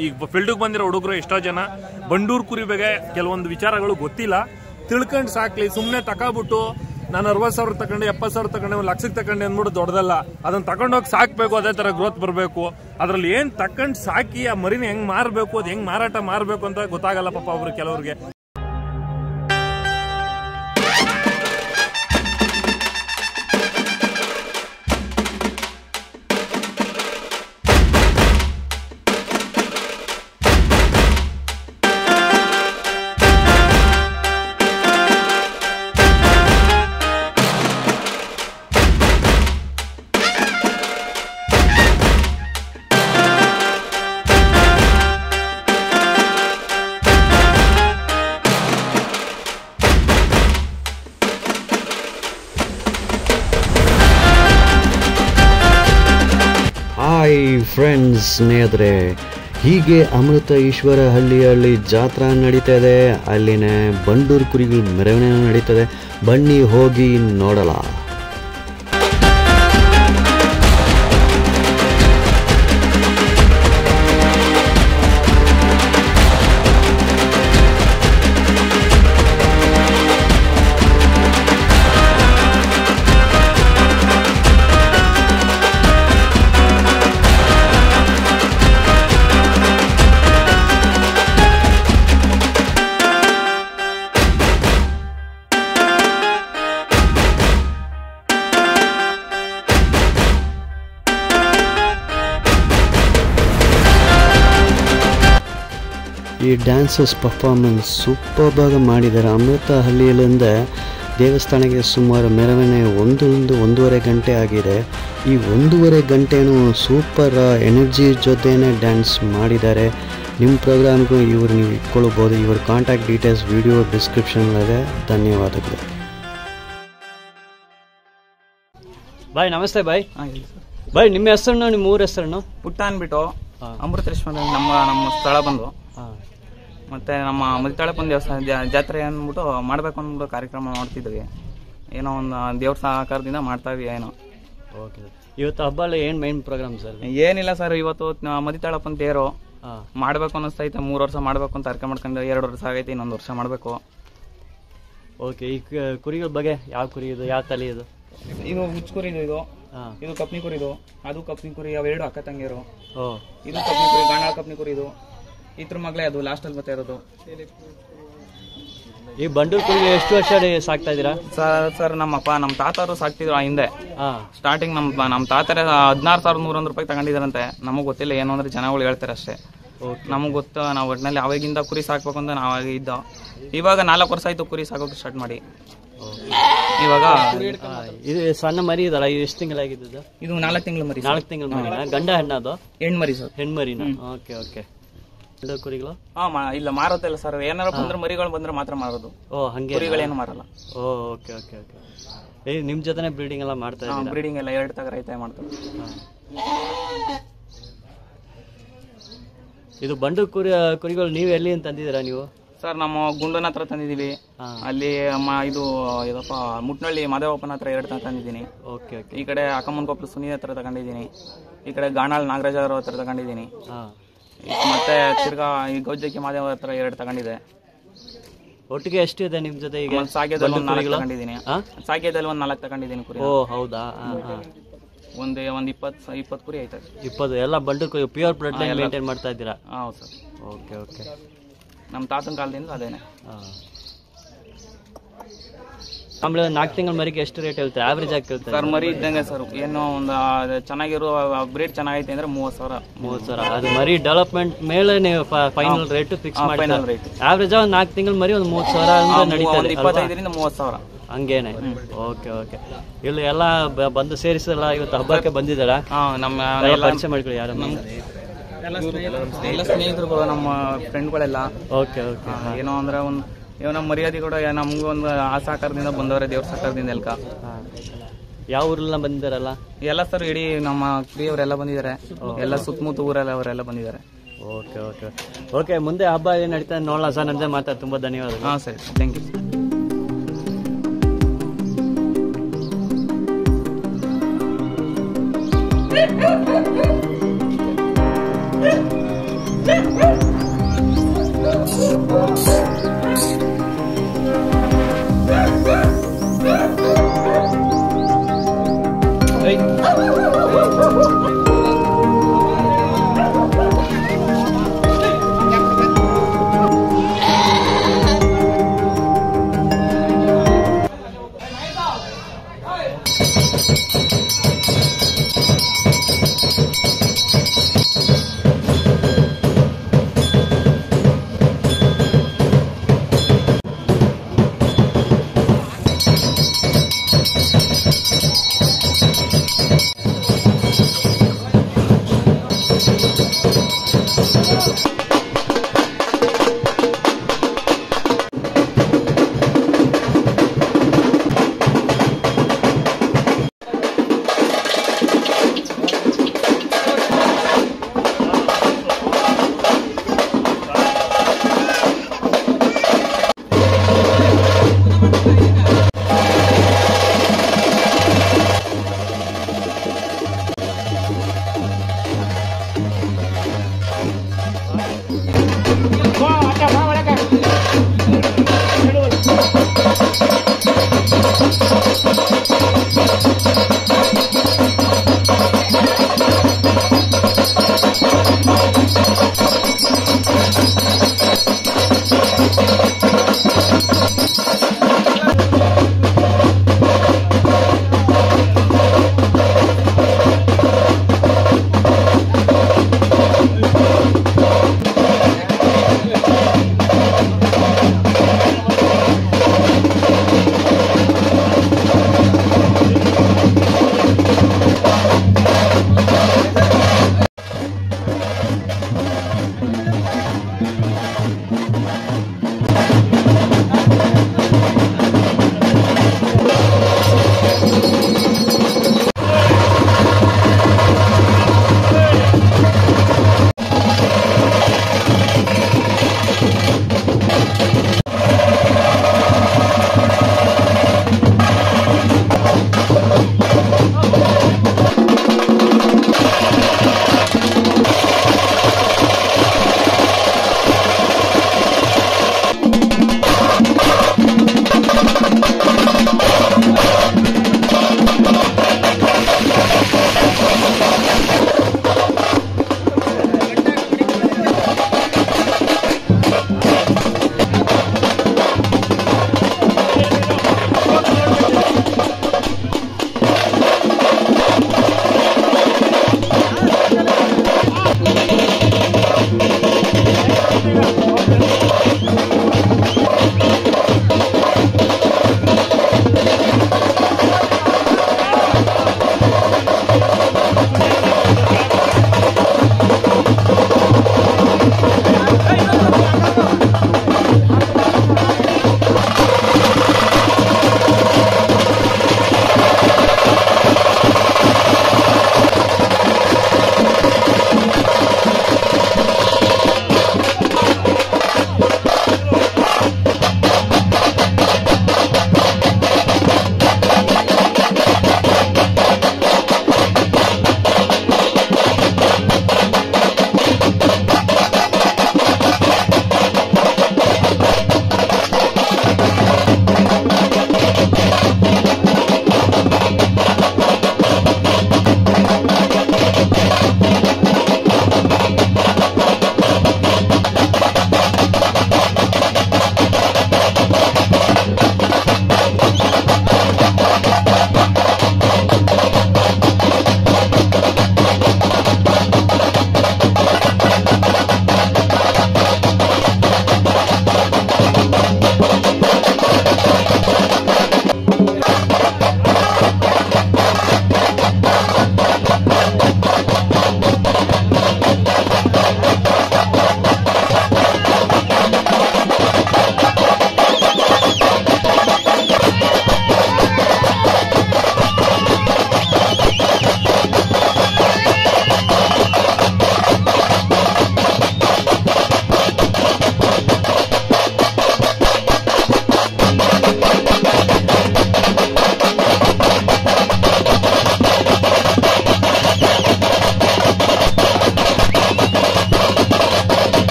ಈಗ ಫೀಲ್ಡ್ಗೆ ಬಂದಿರೋ ಹುಡುಗರು ಎಷ್ಟೋ ಜನ ಬಂಡೂರು ಕುರಿ ಬಗ್ಗೆ ಕೆಲವೊಂದು ವಿಚಾರಗಳು ಗೊತ್ತಿಲ್ಲ, ತಿಳ್ಕೊಂಡು ಸಾಕ್ಲಿ. ಸುಮ್ಮನೆ ತಗೊಬಿಟ್ಟು ನಾನು 60,000 ತಗೊಂಡೆ 70,000 ತಗೊಂಡೆ 1,00,000 ತಗೊಂಡೆ ಅಂದ್ಬಿಟ್ಟು ದೊಡ್ಡದಲ್ಲ. ಅದನ್ನ ತಗೊಂಡೋಗಿ ಸಾಕ್ಬೇಕು, ಅದೇ ತರ ಗ್ರೋತ್ ಬರಬೇಕು. ಅದ್ರಲ್ಲಿ ಏನ್ ತಕೊಂಡ್ ಸಾಕಿ ಆ ಮರಿನ ಹೆಂಗ್ ಮಾರ್ಬೇಕು, ಅದು ಹೆಂಗ್ ಮಾರಾಟ ಮಾರ್ಬೇಕು ಅಂತ ಗೊತ್ತಾಗಲ್ಲ ಪಾಪ ಅವ್ರಿಗೆ, ಕೆಲವ್ರಿಗೆ. ಹಾಯ್ ಫ್ರೆಂಡ್ಸ್, ಸ್ನೇಹಿತರೆ, ಹೀಗೆ ಅಮೃತ ಈಶ್ವರ ಹಳ್ಳಿಯಲ್ಲಿ ಜಾತ್ರಾ ನಡೀತಾ ಇದೆ. ಅಲ್ಲಿನ ಬಂಡೂರು ಕುರಿಗಳ ಮೆರವಣಿಗೆ ನಡೀತದೆ. ಬನ್ನಿ ಹೋಗಿ ನೋಡಲ್ಲ. ಈ ಡ್ಯಾನ್ಸಸ್ ಪರ್ಫಾರ್ಮೆನ್ಸ್ ಸೂಪರ್ಬಾಗಿ ಮಾಡಿದ್ದಾರೆ. ಅಮೃತ ಹಳ್ಳಿಯಲ್ಲಿಂದ ದೇವಸ್ಥಾನಕ್ಕೆ ಸುಮಾರು ಮೆರವಣಿಗೆ ಒಂದೂವರೆ ಗಂಟೆ ಆಗಿದೆ. ಈ 1.5 ಗಂಟೆನೂ ಸೂಪರ್ ಎನರ್ಜಿ ಜೊತೆನೇ ಡ್ಯಾನ್ಸ್ ಮಾಡಿದ್ದಾರೆ. ನಿಮ್ಮ ಪ್ರೋಗ್ರಾಮ್ಗೂ ಇವರು ನೀವು ಇಟ್ಕೊಳ್ಬೋದು. ಇವ್ರ ಕಾಂಟ್ಯಾಕ್ಟ್ ಡೀಟೇಲ್ಸ್ ವಿಡಿಯೋ ಡಿಸ್ಕ್ರಿಪ್ಷನ್ಲಿದೆ. ಧನ್ಯವಾದಗಳು. ಬಾಯ್, ನಮಸ್ತೆ ಬಾಯ್. ಬಾಯ್, ನಿಮ್ಮ ಹೆಸರನ್ನು, ನಿಮ್ಮ ಊರ ಹೆಸರನ್ನು? ಪುಟ್ಟ ಅಂದ್ಬಿಟ್ಟು ಅಮೃತೇಶ್ವರ ನಮ್ಮ ಸ್ಥಳ ಬಂದು, ಮತ್ತೆ ನಮ್ಮ ಮದಿತಾಳಪ್ಪನ ದೇವಸ್ಥಾನ ಜಾತ್ರೆ ಅಂದ್ಬಿಟ್ಟು ಮಾಡ್ಬೇಕು ಅಂದ್ಬಿಟ್ಟು ಕಾರ್ಯಕ್ರಮ ಮಾಡ್ತಿದ್ವಿ. ಏನೋ ಒಂದು ದೇವ್ರ ಸಹಕಾರದಿಂದ ಮಾಡ್ತಾ ಇದ್ವಿ. ಏನೋ ಓಕೆ. ಇವತ್ತು ಹಬ್ಬಲ್ಲಿ ಏನು ಮೈನ್ ಪ್ರೋಗ್ರಾಮ್ ಸರ್? ಏನಿಲ್ಲ ಸರ್, ಇವತ್ತು ಮದಿತಾಳಪ್ಪನ ತೇರು ಮಾಡ್ಬೇಕು ಅನ್ನಿಸ್ತೈತೆ. 3 ವರ್ಷ ಮಾಡ್ಬೇಕು ಅಂತ ಅರ್ಕೆ ಮಾಡ್ಕೊಂಡು 2 ವರ್ಷ ಆಗೈತೆ, ಇನ್ನೊಂದು ವರ್ಷ ಮಾಡಬೇಕು. ಓಕೆ. ಈ ಕುರಿಗಳ ಬಗ್ಗೆ ಯಾವ ಕುರಿ ಇದು, ಯಾವ ತಲೆ ಇದು? ಇದು ಹುಚ್ಚು ಕುರಿ, ಇದು ಕಪ್ನಿ ಕುರಿ, ಅದು ಕಪ್ನಿ ಕುರಿ. ಅವೆರಡು ಅಕ್ಕ ತಂಗಿಯರು. ಇದು ಕಪ್ನಿ ಕುರಿ, ಗಾಣ ಕಪ್ನಿ ಕುರಿ. ಇದು ಇದ್ರ ಮಗಳೇ, ಅದು ಲಾಸ್ಟ್ ಅಲ್ಲಿ ಬರ್ತಾ ಇರೋದು. ಈ ಬಂಡೂರು ಕುರಿ ಎಷ್ಟು ವರ್ಷ ಸಾಕ್ತಾ ಇದೀರಾ ಸರ್? ನಮ್ಮ ತಾತರು ಸಾಕ್ತಿದ್ರು ಹಿಂದೆ. ಸ್ಟಾರ್ಟಿಂಗ್ ನಮ್ಮ ತಾತರ 16,100 ರೂಪಾಯಿ ತಗೊಂಡಿದಾರಂತೆ. ನಮಗ್ ಗೊತ್ತಿಲ್ಲ, ಏನು ಅಂದ್ರೆ ಜನಗಳು ಹೇಳ್ತಾರೆ ಅಷ್ಟೇ. ನಮಗ್ ಗೊತ್ತು, ನಾವು ಒಟ್ಟಿನಲ್ಲಿ ಅವಾಗಿಂದ ಕುರಿ ಸಾಕ್ಬೇಕು ಅಂತ ನಾವು ಇದ್ದ. ಇವಾಗ 4 ವರ್ಷ ಆಯ್ತು ಕುರಿ ಸಾಕೋಕೆ ಸ್ಟಾರ್ಟ್ ಮಾಡಿ. ಇವಾಗ ಇದು ಸಣ್ಣ ಮರಿ ಇದಲ್ಲ, ಇದು ಎಷ್ಟು ತಿಂಗಳಾಗಿದ್ದು? ಇದು 4 ತಿಂಗಳು ಮರಿ. 4 ತಿಂಗಳ ಮರಿನಾ? ಗಂಡ ಹೆಣ್ಣ? ಅದು ಹೆಣ್ಮರಿ ಸರ್. ಹೆಣ್ಮರಿನಾ? Okay okay. ಕುರಿಗಳು ಇಲ್ಲ ಮಾರೋದಿಲ್ಲ ಸರ್. ಏನಾರ ಬಂದ್ರೆ ಮರಿಗಳು ಬಂದ್ರೆ ಮಾತ್ರ ಮಾರೋದು. ಹಂಗೆ ಕುರಿಗಳೇನು ಮಾರಲ್ಲ. Okay okay okay. ನಿಮ್ ಜೊತೆ ಬ್ರೀಡಿಂಗ್ ಎಲ್ಲ ಮಾಡ್ತಾ ಇದ್ದೀರಾ? ಬ್ರೀಡಿಂಗ್ ಎಲ್ಲ 2 ತಗ ರೈತ ಮಾಡ್ತಾರೆ. ಇದು ಬಂಡೂರು ಕುರಿಗಳು ನೀವು ಎಲ್ಲಿ ತಂದಿದ್ದೀರಾ ನೀವು? ಸರ್, ನಮ್ಮ ಗುಂಡನ ಹತ್ರ ತಂದಿದೀವಿ. ಅಲ್ಲಿ ಇದು ಇದಪ್ಪ ಮುಟ್ನಳ್ಳಿ ಮಾದೇವಪ್ಪನ ಹತ್ರ 2 ತಂದಿದ್ದೀನಿ. Okay okay. ಈ ಕಡೆ ಅಕ್ಕಮ್ಮನಕೊಪ್ಪಲು ಸುನೀಲ್ ಹತ್ರ ತಗೊಂಡಿದ್ದೀನಿ. ಈ ಕಡೆ ಗಾಣಾಳ್ ನಾಗರಾಜ್ ಅವ್ರ ಹತ್ರ ತಗೊಂಡಿದ್ದೀನಿ. ಮತ್ತೆ ತಿರ್ಗಾ ಈ ಗೌಜಕ್ಕಿ ಮಾದೇವ ಹತ್ರ 2 ತಗೊಂಡಿದೆ. ಒಟ್ಟಿಗೆ ಎಷ್ಟು ಇದೆ ನಿಮ್ ಜೊತೆ ಈಗ? ಸಾಗ್ಯದಲ್ಲಿ 4 ತಗೊಂಡಿದ್ದೀನಿ. ಸಾಗ್ಯದಲ್ಲಿ 4 ತಗೊಂಡಿದ್ದೀನಿ ಕುರಿ. ಓ ಹೌದಾ? ಒಂದು 20 ಕುರಿ ಆಯ್ತು. 20 ಎಲ್ಲ ಬಂಡೂರು ಕುರಿ ಪ್ಯೂರ್ ಬ್ಲಡ್ ಲೈನ್ ಮೇಂಟೈನ್ ಮಾಡ್ತಾ ಇದ್ದೀರಾ? ಹೌದು ಸರ್. Okay okay. ನಮ್ಮ ತಾತನ ಕಾಲದಿಂದ ಅದೇನೆ. ಆಮೇಲೆ 4 ತಿಂಗಳ ಮರಿಗೆ ಎಷ್ಟು ರೇಟ್ ಹೇಳ್ತಾರೆ? ಆವರೇಜ್ ಆಗಿ ಹೇಳ್ತಾರೆ ಸರ್? ಮರಿ ಇದ್ದಂಗೆ ಸರ್. ಏನೋ ಒಂದು ಚೆನ್ನಾಗಿರೋ ಬ್ರೀಡ್ ಚೆನ್ನಾಗೈತೆ ಅಂದ್ರೆ 30,000. 30,000. ಅದು ಮರಿ ಡೆವಲಪ್ಮೆಂಟ್ ಮೇಲೆ ನೀವು ಫೈನಲ್ ರೇಟ್ ಫಿಕ್ಸ್ ಮಾಡಿ. ಆವರೇಜ್ 4 ತಿಂಗಳ ಮರಿ ಒಂದು 30,000 ನಡೀತದೆ. 25ರಿಂದ 30,000 ಹಂಗೇನೆ. Okay okay. ಇಲ್ಲಿ ಎಲ್ಲ ಬಂದು ಸೇರಿಸಲ್ಲ, ಇವತ್ತು ಹಬ್ಬಕ್ಕೆ ಬಂದಿದ್ದಾರಾ? ನಮ್ಮ ಪರಿಚಯ ಮಾಡ್ಕೊಳ್ಳಿ. ಯಾರು ಎಲ್ಲ ಸ್ನೇಹಿತರುಗಳು, ನಮ್ಮ ಫ್ರೆಂಡ್ಗಳೆಲ್ಲ. Okay okay. ಏನೋ ಅಂದ್ರೆ ಏನೋ ಮರ್ಯಾದೆ ಕೂಡ ನಮಗೂ ಒಂದು ಆ ಸಹಕಾರದಿಂದ ಬಂದವರೇ, ದೇವ್ರ ಸಹಕಾರದಿಂದ. ಎಲ್ಕ ಯಾವ ಊರೆಲ್ಲ ಬಂದಿದ್ದಾರಲ್ಲ? ಎಲ್ಲ ಸರ್, ಇಡೀ ನಮ್ಮ ಪ್ರಿಯವರೆಲ್ಲ ಬಂದಿದ್ದಾರೆ. ಎಲ್ಲ ಸುತ್ತಮುತ್ತ ಊರೆಲ್ಲ ಅವರೆಲ್ಲ ಬಂದಿದ್ದಾರೆ. Okay okay okay. ಮುಂದೆ ಹಬ್ಬ ಏನು ನಡೀತಾ ನೋಡೋಣ ಸರ್. ನನ್ನ ಜೊತೆ ಮಾತಾಡಿ ತುಂಬ ಧನ್ಯವಾದ. ಹಾಂ ಸರಿ, thank you.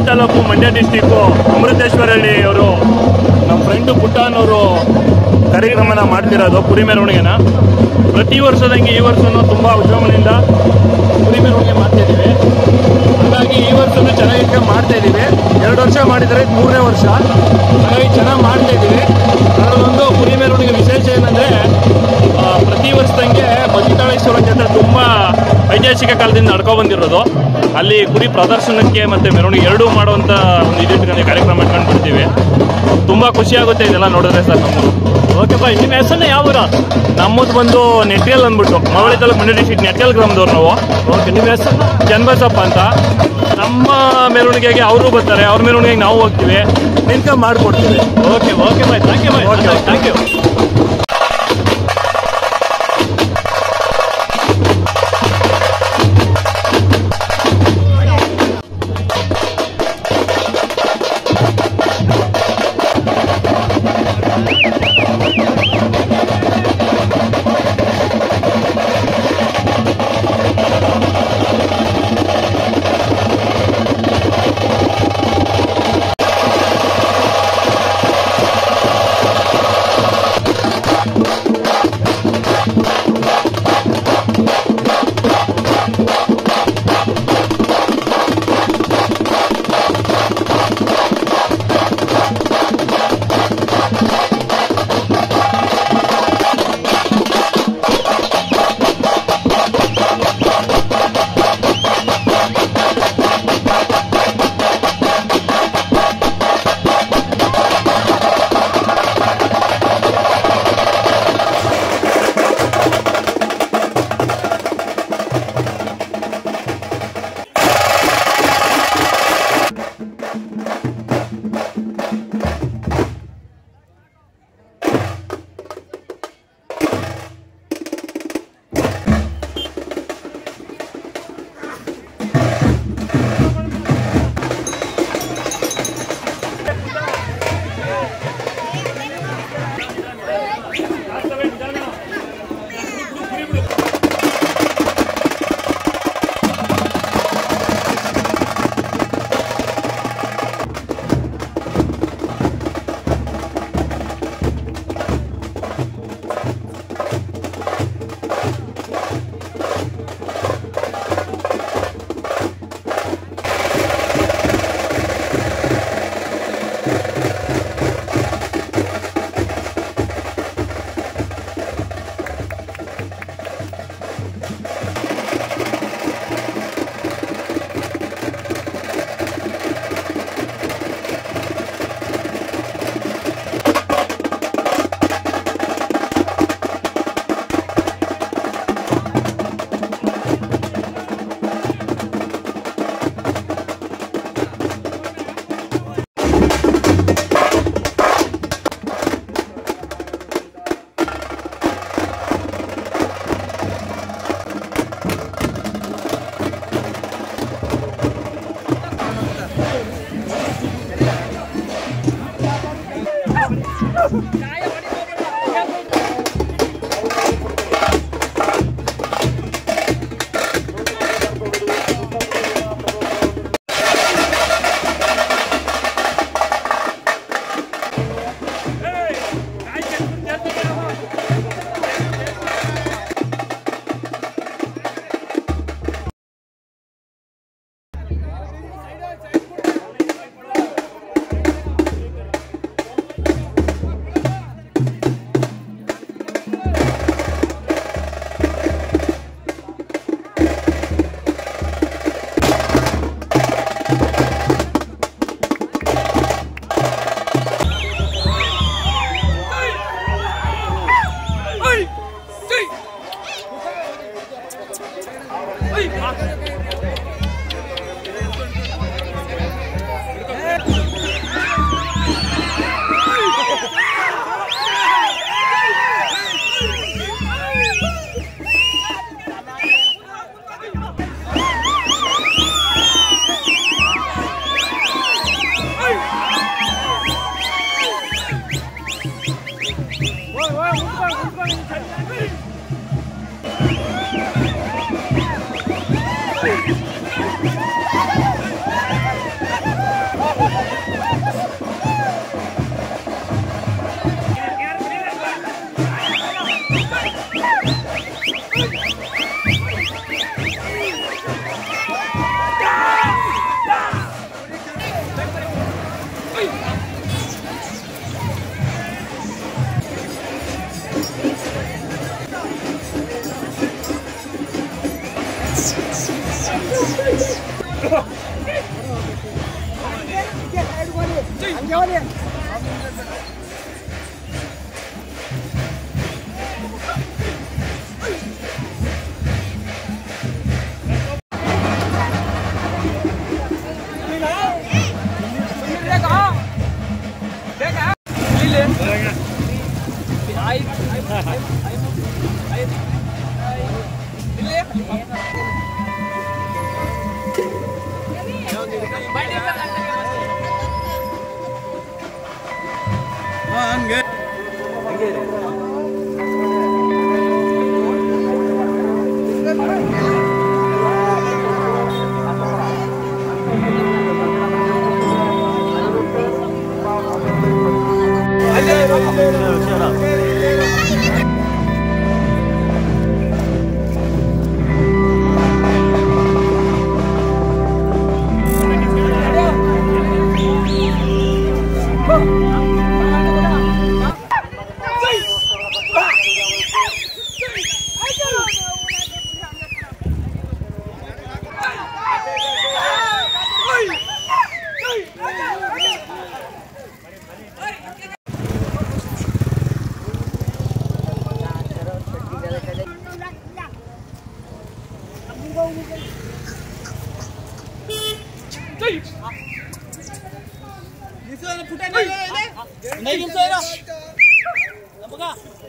Taluk Mandya district Amruteshwarahalli ಅವರು ನಮ್ಮ ಫ್ರೆಂಡು ಪುಟ್ಟನವರು ಕಾರ್ಯಕ್ರಮನ ಮಾಡ್ತಿರೋದು ಕುರಿ ಮೆರವಣಿಗೆನ. ಪ್ರತಿ ವರ್ಷದಂಗೆ ಈ ವರ್ಷನೂ ತುಂಬ ವಿಜೃಂಭಣೆಯಿಂದ ಕುರಿ ಮೆರವಣಿಗೆ ಮಾಡ್ತಾಯಿದ್ದೀವಿ. ಹಾಗಾಗಿ ಈ ವರ್ಷನೂ ಚೆನ್ನಾಗಿ ಮಾಡ್ತಾಯಿದ್ದೀವಿ. 2 ವರ್ಷ ಮಾಡಿದರೆ 3ನೇ ವರ್ಷ. ಹಾಗಾಗಿ ಚೆನ್ನಾಗಿ ಮಾಡ್ತಾಯಿದ್ದೀವಿ. ಅದರಲ್ಲೊಂದು ಕುರಿ ಮೆರವಣಿಗೆ ವಿಶೇಷ ಏನಂದರೆ ಪ್ರತಿ ವರ್ಷದಂಗೆ ಮಧ್ಯತಾಳೇಶ್ವರ ಜಾತ್ರೆ ತುಂಬ ಐತಿಹಾಸಿಕ ಕಾಲದಿಂದ ನಡ್ಕೊಂಡು ಬಂದಿರೋದು. ಅಲ್ಲಿ ಕುರಿ ಪ್ರದರ್ಶನಕ್ಕೆ ಮತ್ತು ಮೆರವಣಿಗೆ ಎರಡೂ ಮಾಡುವಂಥ ಒಂದು ಇದಿಟ್ಟು ಕಾರ್ಯಕ್ರಮ ಇಟ್ಕೊಂಡು ಬಿಡ್ತೀವಿ. ತುಂಬ ಖುಷಿಯಾಗುತ್ತೆ ಇದೆಲ್ಲ ನೋಡಿದ್ರೆ ಸರ್ ನಮ್ಮದು. ಓಕೆ ಬಾಯ್, ನಿಮ್ಮ ಹೆಸರನ್ನ ಯಾವ ಊರ? ನಮ್ಮದು ಬಂದು ನೆಟ್ಟಿಯಲ್ ಅಂದ್ಬಿಟ್ಟು ಮಳವಳ್ಳಿ ತಾಲೂಕು ಮಂಡ್ಯ ಡಿಸ್ಟ್ರಿಕ್ಟ್ ನೆಟ್ಟಿಯಲ್ ಗ್ರಾಮದವ್ರು ನಾವು. ಓಕೆ, ನಿಮ್ಮ ಹೆಸರು? ಚನ್ನಬಸಪ್ಪ ಅಂತ. ನಮ್ಮ ಮೆರವಣಿಗೆಗೆ ಅವರು ಬರ್ತಾರೆ, ಅವ್ರ ಮೆರವಣಿಗೆಗೆ ನಾವು ಹೋಗ್ತೀವಿ, ನಿಂತ್ಕೊಂಡು ಮಾಡಿಕೊಡ್ತೀವಿ. Okay okay bye, thank you bye. Okay, thank you.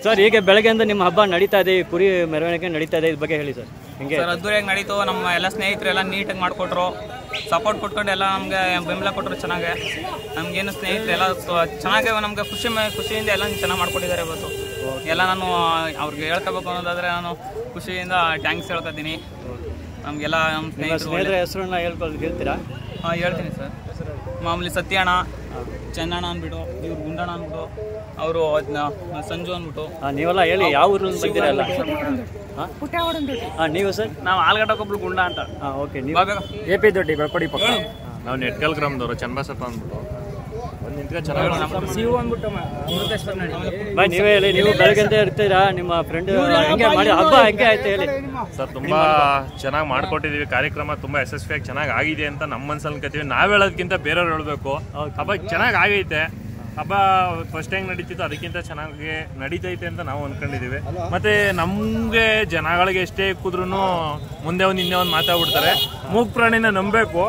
Sir, ಹೀಗೆ ಬೆಳಗ್ಗೆಯಿಂದ ನಿಮ್ಮ ಹಬ್ಬ ನಡೀತಾ ಇದೆ, ಕುರಿ ಮೆರವಣಿಗೆ ನಡೀತಾ ಇದೆ, ಇದ್ರ ಬಗ್ಗೆ ಹೇಳಿ ಸರ್. ಹಿಂಗೆ ಸರ್ ಅದ್ದೂರಿಯಾಗಿ ನಡೀತು. ನಮ್ಮ ಎಲ್ಲ ಸ್ನೇಹಿತರೆಲ್ಲ ನೀಟಾಗಿ ಮಾಡಿಕೊಟ್ರು, ಸಪೋರ್ಟ್ ಕೊಟ್ಕೊಂಡು ಎಲ್ಲ ನಮಗೆ ಬೆಂಬಲ ಕೊಟ್ಟರು. ಚೆನ್ನಾಗೆ ನಮಗೇನು ಸ್ನೇಹಿತರು ಎಲ್ಲ ಚೆನ್ನಾಗೆ ನಮಗೆ ಖುಷಿಯಿಂದ ಎಲ್ಲ ಚೆನ್ನಾಗಿ ಮಾಡ್ಕೊಟ್ಟಿದ್ದಾರೆ ಇವತ್ತು. ಎಲ್ಲ ನಾನು ಅವ್ರಿಗೆ ಹೇಳ್ಕೋಬೇಕು ಅನ್ನೋದಾದರೆ ನಾನು ಖುಷಿಯಿಂದ ಥ್ಯಾಂಕ್ಸ್ ಹೇಳ್ಕೊತೀನಿ. ನಮಗೆಲ್ಲ ನಮ್ಮ ಸ್ನೇಹಿತರ ಹೆಸರನ್ನ ಹೇಳ್ತೀರಾ? ಹಾಂ, ಹೇಳ್ತೀನಿ ಸರ್. ಮಾಮೂಲಿ ಸತ್ಯಣ್ಣ, ಚೆನ್ನಣ್ಣ ಅಂದ್ಬಿಟ್ಟು, ಇವ್ರು ಗುಂಡಣ್ಣ ಅಂದ್ಬಿಟ್ಟು, ಅವರು ಸಂಜು ಅಂದ್ಬಿಟ್ಟು. ನೀವೆಲ್ಲ ಹೇಳಿ, ಯಾವ ಊರಲ್ಲಿ ಬಂದಿರಲ್ಲ? ನೀವು ಸರ್? ನಾವು ಆಲ್ಗಡ್ಡಕ್ಕೊಬ್ಳು ಗುಂಡ ಅಂತ. ಓಕೆ. ನೀವು AP ದೊಡ್ಡಿ ಬೆಳಪಡಿ ಪಕ್ಕ. ನಾವು ನೆಟ್ಕಲ್ ಗ್ರಾಮದವರು, ಚನ್ನಬಸಪ್ಪ ಅಂದ್ಬಿಟ್ಟು. ನೀವೇ ಹೇಳಿ, ನೀವು ಬೆಳಗ್ಗೆಂತ ಇರ್ತೀರಾ, ನಿಮ್ಮ ಫ್ರೆಂಡ್ ಹೆಂಗೆ ಮಾಡಿ ಹಬ್ಬ ಹೆಂಗೆ ಆಯ್ತು ಹೇಳಿ ಸರ್. ತುಂಬಾ ಚೆನ್ನಾಗಿ ಮಾಡ್ಕೊಟ್ಟಿದೀವಿ, ಕಾರ್ಯಕ್ರಮ ತುಂಬಾ ಯಶಸ್ವಿಯಾಗಿ ಚೆನ್ನಾಗಿ ಆಗಿದೆ ಅಂತ ನಮ್ಮ ಮನ್ಸಲ್ಲಿ ಅನ್ಕೋತೀವಿ. ನಾವ್ ಹೇಳೋದಕ್ಕಿಂತ ಬೇರೆಯವ್ರು ಹೇಳ್ಬೇಕು. ಹಬ್ಬ ಚೆನ್ನಾಗಿ ಆಗೈತೆ. ಹಬ್ಬ ಫಸ್ಟ್ ಹೆಂಗ್ ನಡೀತಿತ್ತು ಅದಕ್ಕಿಂತ ಚೆನ್ನಾಗಿ ನಡೀತೈತೆ ಅಂತ ನಾವು ಅನ್ಕೊಂಡಿದೀವಿ. ಮತ್ತೆ ನಮ್ಗೆ ಜನಗಳಿಗೆ ಎಷ್ಟೇ ಕೂದ್ರೂ ಮುಂದೆ ಒಂದು ಹಿಂದೆ ಒಂದು ಮಾತಾಡ್ಬಿಡ್ತಾರೆ. ಮೂಗ್ ಪ್ರಾಣಿನ ನಂಬಬೇಕು.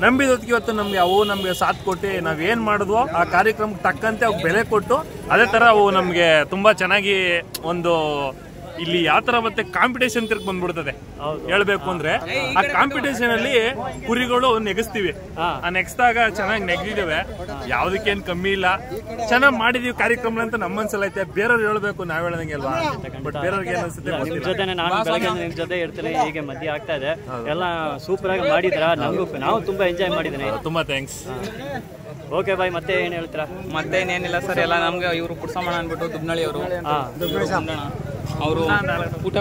ನಂಬಿದೋದಕ್ಕೆ ಇವತ್ತು ನಮ್ಗೆ ಸಾಥ್ ಕೊಟ್ಟು ನಾವೇನ್ ಮಾಡಿದ್ವೋ ಆ ಕಾರ್ಯಕ್ರಮಕ್ಕೆ ತಕ್ಕಂತೆ ಅವ್ರಿಗೆ ಬೆಲೆ ಕೊಟ್ಟು, ಅದೇ ತರ ಅವು ನಮ್ಗೆ ತುಂಬಾ ಚೆನ್ನಾಗಿ ಒಂದು ಇಲ್ಲಿ ಯಾವ ತರ ಮತ್ತೆ ಕಾಂಪಿಟೇಷನ್ ತಿರ್ಗಿ ಬಂದ್ಬಿಡ್ತದೆ ಹೇಳ್ಬೇಕು ಅಂದ್ರೆ. ಆ ಕಾಂಪಿಟೇಷನ್ ಅಲ್ಲಿ ಕುರಿಗಳು ನೆಗೆಸ್ತೀವಿ. ಆ ನೆಗೆಸ್ದಾಗ ಚೆನ್ನಾಗಿ ನೆಗೆದಿದ್ದೇವೆ, ಯಾವ್ದಕ್ಕೇನ್ ಕಮ್ಮಿ ಇಲ್ಲ, ಚೆನ್ನಾಗಿ ಮಾಡಿದೀವಿ ಕಾರ್ಯಕ್ರಮ ಅಂತ ನಮ್ಮ ಮನ್ಸಲ್ಲಿ ಐತೆ. ಬೇರೆಯವ್ರು ಹೇಳ್ಬೇಕು, ನಾವ್ ಹೇಳ್ದಂಗೆ ಅಲ್ವಾ. ಬಟ್ ಬೇರೆಯವ್ರಿಗೆ ಏನ್ ಅನ್ಸುತ್ತೆ? ನಿಮ್ ಜೊತೆ ನಾನು ಬೆಳಗ್ಗೆ ನಿಮ್ ಜೊತೆ ಇರ್ತೀನಿ, ಹೀಗೆ ಮಧ್ಯ ಆಗ್ತಾ ಇದೆ. ಎಲ್ಲ ಸೂಪರ್ ಆಗಿ ಮಾಡಿದ್ರ, ನಾವು ತುಂಬಾ ಎಂಜಾಯ್ ಮಾಡಿದ್ದೀನಿ. ತುಂಬಾ ಥ್ಯಾಂಕ್ಸ್. Okay bye. ಮತ್ತೆ ಏನ್ ಹೇಳ್ತೀರಾ? ಮತ್ತೆ ಏನೇನಿಲ್ಲ ಸರ್, ಎಲ್ಲ ನಮ್ಗೆ ಇವರು ಪುಟ್ಸಮ್ಮಣ್ಣ ಅಂದ್ಬಿಟ್ಟು ದುಬ್ನಳ್ಳಿ ಅವರು, ಅವರು ಊಟ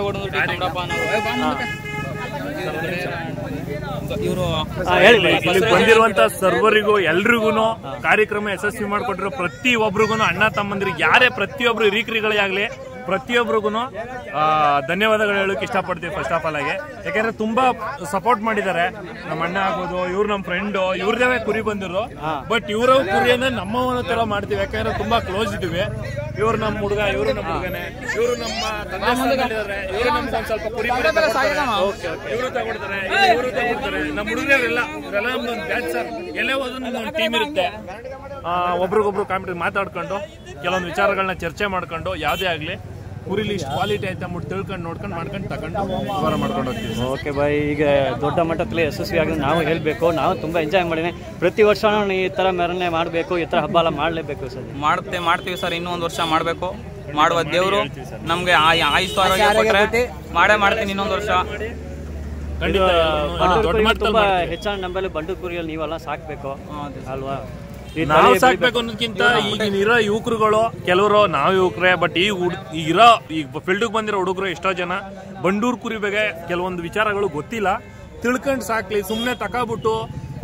ಇವರು ಇಲ್ಲಿ ಬಂದಿರುವಂತ ಸರ್ವರಿಗೂ ಎಲ್ರಿಗೂ ಕಾರ್ಯಕ್ರಮ ಯಶಸ್ವಿ ಮಾಡಿಕೊಟ್ಟಿರೋ ಪ್ರತಿ ಒಬ್ರಿಗೂ, ಅಣ್ಣ ತಮ್ಮಂದಿರಿಗೆ ಯಾರೇ ಪ್ರತಿಯೊಬ್ರು ಹಿರಿಕರಿಗಳೇ ಆಗ್ಲಿ ಪ್ರತಿಯೊಬ್ಬರಿಗೂ ಧನ್ಯವಾದಗಳು ಹೇಳೋಕೆ ಇಷ್ಟಪಡ್ತೀವಿ ಫಸ್ಟ್ ಆಫ್ ಆಲ್ ಆಗಿ. ಯಾಕಂದ್ರೆ ತುಂಬಾ ಸಪೋರ್ಟ್ ಮಾಡಿದ್ದಾರೆ. ನಮ್ಮ ಅಣ್ಣ ಆಗ್ಬೋದು, ಇವ್ರು ನಮ್ಮ ಫ್ರೆಂಡ್, ಇವ್ರದೇ ಕುರಿ ಬಂದಿರೋ, ಬಟ್ ಇವ್ರ ಕುರಿಯನ್ನ ನಮ್ಮವನ ತರ ಮಾಡ್ತೀವಿ. ಯಾಕಂದ್ರೆ ತುಂಬಾ ಕ್ಲೋಸ್ ಇದ್ದೀವಿ. ಇವ್ರು ನಮ್ಮ ಹುಡುಗ, ಇವರು ನಮ್ಮ ಹುಡುಗನೇ, ಇವರು ನಮ್ಮ ಇವರು ನಮ್ಗೆ ಒಂದ್ ಸ್ವಲ್ಪ ಕುರಿ ಇವರು ತಗೊಡ್ತಾರೆ, ಇವರು ತಗೊಡ್ತಾರೆ. ನಮ್ಮ ಹುಡುಗರೆಲ್ಲ ಇವರೆಲ್ಲ ನಮ್ದೊಂದು ಬ್ಯಾಚ್ ಸರ್. ಎಲ್ಲೇ ಹೋದ್ರು ನಮ್ದೊಂದು ಟೀಮ್ ಇರುತ್ತೆ. ಒಬ್ರಿಗೊಬ್ರು ಕಾಂಪಿಟೇಟ್ ಮಾತಾಡ್ಕೊಂಡು ಕೆಲವೊಂದು ವಿಚಾರಗಳನ್ನ ಚರ್ಚೆ ಮಾಡ್ಕೊಂಡು ಯಾವುದೇ ಆಗ್ಲಿ ಕುರಿಲಿ ಇಷ್ಟು ಕ್ವಾಲಿಟಿ ಆಯ್ತಾ ಅಂದ್ಬಿಟ್ಟು ತಿಳ್ಕೊಂಡು ನೋಡ್ಕೊಂಡು ಮಾಡ್ಕೊಂಡು ತಗೊಂಡು ವ್ಯವಹಾರ ಮಾಡ್ಕೊಂಡು ಹೋಗ್ತೀವಿ. Okay bye. ಈಗ ದೊಡ್ಡ ಮಟ್ಟದಲ್ಲಿ ಯಶಸ್ವಿ ಆಗಿ ನಾವು ಹೇಳಬೇಕು, ನಾವು ತುಂಬ ಎಂಜಾಯ್ ಮಾಡಿದ್ವಿ. ಪ್ರತಿ ವರ್ಷ ಈ ಥರ ಮೆರವಣಿಗೆ ಮಾಡಬೇಕು, ಈ ಥರ ಹಬ್ಬ ಎಲ್ಲ ಮಾಡಲೇಬೇಕು ಸರ್. ಮಾಡ್ತೀವಿ ಸರ್. ಇನ್ನೂ ಒಂದು ವರ್ಷ ಮಾಡಬೇಕು. ಮಾಡುವ ದೇವರು ನಮಗೆ ಆಯುಷ್ಯ ಆರೋಗ್ಯ ಕೊಟ್ಟರೆ ಮಾಡೇ ಮಾಡ್ತೀನಿ ಇನ್ನೊಂದು ವರ್ಷ. ತುಂಬಾ ಹೆಚ್ಚಿನ ನಂಬಲ್ಲಿ ಬಂಡು ಕುರಿಯಲ್ಲಿ ನೀವೆಲ್ಲ ಸಾಕ್ಬೇಕು ಅಲ್ವಾ? ನಾವು ಸಾಕ್ಬೇಕು ಅನ್ನೋದಕ್ಕಿಂತ ಈಗಿನ ಇರೋ ಯುವಕರುಗಳು, ಕೆಲವರು ನಾವು ಯುವಕರೇ, ಬಟ್ ಈಗ ಫೀಲ್ಡ್ಗೆ ಬಂದಿರೋ ಹುಡುಗರು ಎಷ್ಟೋ ಜನ ಬಂಡೂರು ಕುರಿ ಬಗ್ಗೆ ಕೆಲವೊಂದು ವಿಚಾರಗಳು ಗೊತ್ತಿಲ್ಲ. ತಿಳ್ಕೊಂಡು ಸಾಕ್ಲಿ, ಸುಮ್ಮನೆ ತಕಾಬಿಟ್ಟು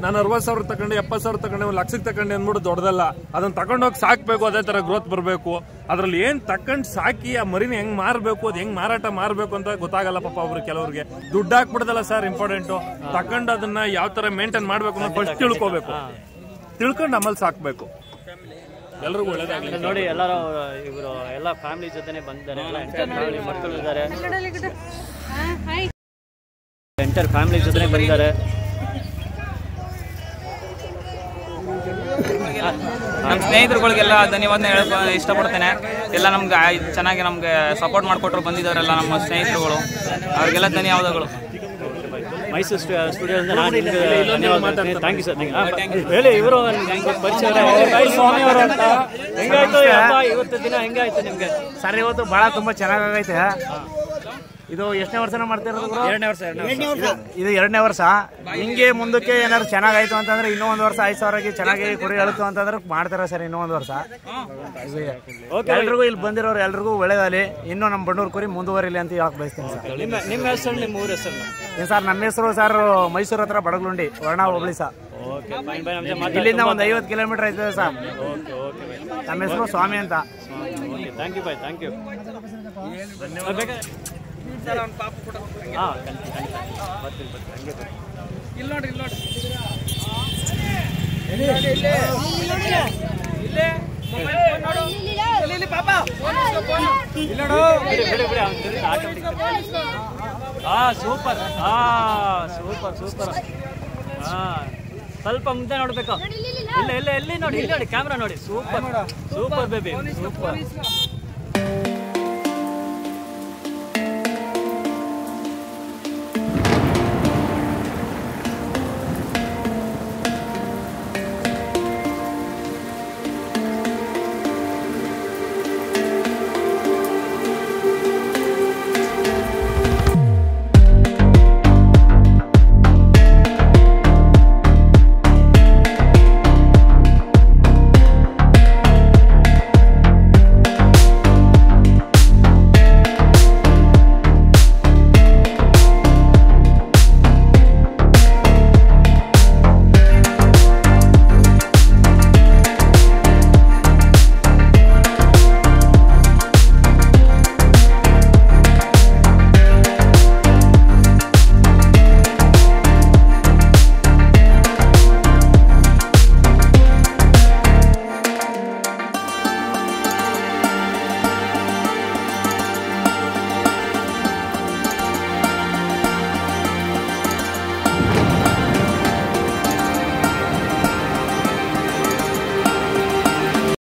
ನಾನು 60,000 ತಗೊಂಡೆ 70,000 ತಗೊಂಡೆ 1,00,000 ತಗೊಂಡೆ ಅಂದ್ಬಿಟ್ಟು ದೊಡ್ಡದಲ್ಲ. ಅದನ್ನ ತಗೊಂಡೋಗಿ ಸಾಕ್ಬೇಕು, ಅದೇ ತರ ಗ್ರೋತ್ ಬರಬೇಕು. ಅದ್ರಲ್ಲಿ ಏನ್ ತಕೊಂಡ್ ಸಾಕಿ ಆ ಮರಿನ ಹೆಂಗ್ ಮಾರ್ಬೇಕು, ಅದು ಹೆಂಗ್ ಮಾರಾಟ ಮಾಡ್ಬೇಕು ಅಂತ ಗೊತ್ತಾಗಲ್ಲ ಪಾಪ ಒಬ್ರು ಕೆಲವ್ರಿಗೆ. ದುಡ್ಡು ಹಾಕ್ಬಿಡದಲ್ಲ ಸರ್ ಇಂಪಾರ್ಟೆಂಟ್. ತಕೊಂಡ್ ಅದನ್ನ ಯಾವ ತರ ಮೇಂಟೈನ್ ಮಾಡ್ಬೇಕು ಅನ್ನೋ ಫಸ್ಟ್ ತಿಳ್ಕೋಬೇಕು, ತಿಳ್ಕೊಂಡು ಆಮೇಲೆ ಸಾಕ್ಬೇಕು. ಎಲ್ರಿಗೂ ಒಳ್ಳೇದಾಗಲಿ. ನೋಡಿ ಎಲ್ಲರೂ ಇವರು ಎಲ್ಲ ಫ್ಯಾಮಿಲಿ ಜೊತೆನೆ ಬಂದಿದ್ದಾರೆ, ಫ್ಯಾಮಿಲಿ ಮಕ್ಕಳು ಇದ್ದಾರೆ, ಎಂಟರ್ ಫ್ಯಾಮಿಲಿ ಜೊತೆನೆ ಬಂದಿದ್ದಾರೆ. ನಮ್ಮ ಸ್ನೇಹಿತರುಗಳಿಗೆಲ್ಲ ಧನ್ಯವಾದ ಹೇಳಕ್ ಇಷ್ಟಪಡ್ತೇನೆ. ಎಲ್ಲ ನಮ್ಗೆ ಚೆನ್ನಾಗಿ ನಮ್ಗೆ ಸಪೋರ್ಟ್ ಮಾಡಿಕೊಟ್ರು ಬಂದಿದ್ದವರೆಲ್ಲ ನಮ್ಮ ಸ್ನೇಹಿತರುಗಳು, ಅವ್ರಿಗೆಲ್ಲ ಧನ್ಯವಾದಗಳು. ಮೈಸೂರು ಸ್ಟುಡಿಯೋದಿಂದ ನಾನು ನಿಮಗೆ ಧನ್ಯವಾದ. Thank you sir. ಹೇಳಿ, ಇವರು ಪರಿಚಯ ಸ್ವಾಮಿಯವರು ಅಂತ. ಹೆಂಗಾಯ್ತು ಇವತ್ತು ದಿನ, ಹೆಂಗಾಯ್ತು ನಿಮ್ಗೆ? ಸರ್ ಇವತ್ತು ಭಾಳ ತುಂಬ ಚೆನ್ನಾಗೈತೆ. ಇದು ಎಷ್ಟನೇ ವರ್ಷನ ಮಾಡ್ತಿರೋದು? ಎರಡನೇ ವರ್ಷ. ಇದು ಎರಡನೇ ವರ್ಷ. ಹಿಂಗೆ ಮುಂದಕ್ಕೆ ಏನಾದ್ರು ಚೆನ್ನಾಗಾಯ್ತು ಅಂತಂದ್ರೆ ಇನ್ನೂ ಒಂದು ವರ್ಷ 5,000ಗೆ ಚೆನ್ನಾಗಿ ಕುರಿ ಹೇಳುತ್ತು ಅಂತಂದ್ರೆ ಮಾಡ್ತಾರೆ ಸರ್. ಇನ್ನೂ ಒಂದು ವರ್ಷ ಎಲ್ರಿಗೂ ಇಲ್ಲಿ ಬಂದಿರೋರು ಎಲ್ರಿಗೂ ಒಳ್ಳೇದಾಗಲಿ. ಇನ್ನೂ ನಮ್ಮ ಬಂಡೂರು ಕುರಿ ಮುಂದುವರಿಲಿ ಅಂತ ಹೇಳಕ್ ಬಯಸ್ತೀನಿ ಸರ್. ನಿಮ್ಮ ಹೆಸರು, ನಿಮ್ಮ ಊರ ಹೆಸರು? ಏನು ಸರ್, ನಮ್ಮ ಹೆಸರು ಸರ್ ಮೈಸೂರು ಹತ್ರ ಬಡಗಲುಂಡಿ, ವರ್ಣ ಹೋಬಳಿ ಸರ್. ಇಲ್ಲಿಂದ ಒಂದು 50 ಕಿಲೋಮೀಟರ್ ಐತೆ ಸರ್. ನಮ್ಮ ಹೆಸರು ಸ್ವಾಮಿ ಅಂತ. Thank you bye, thank you. Super, super super. ಸ್ವಲ್ಪ ಮುಂದೆ ನೋಡ್ಬೇಕು. ಇಲ್ಲ ಇಲ್ಲ, ಎಲ್ಲಿ ನೋಡಿ, ಇಲ್ಲಿ ನೋಡಿ, ಕ್ಯಾಮ್ರಾ ನೋಡಿ. Super super baby, super.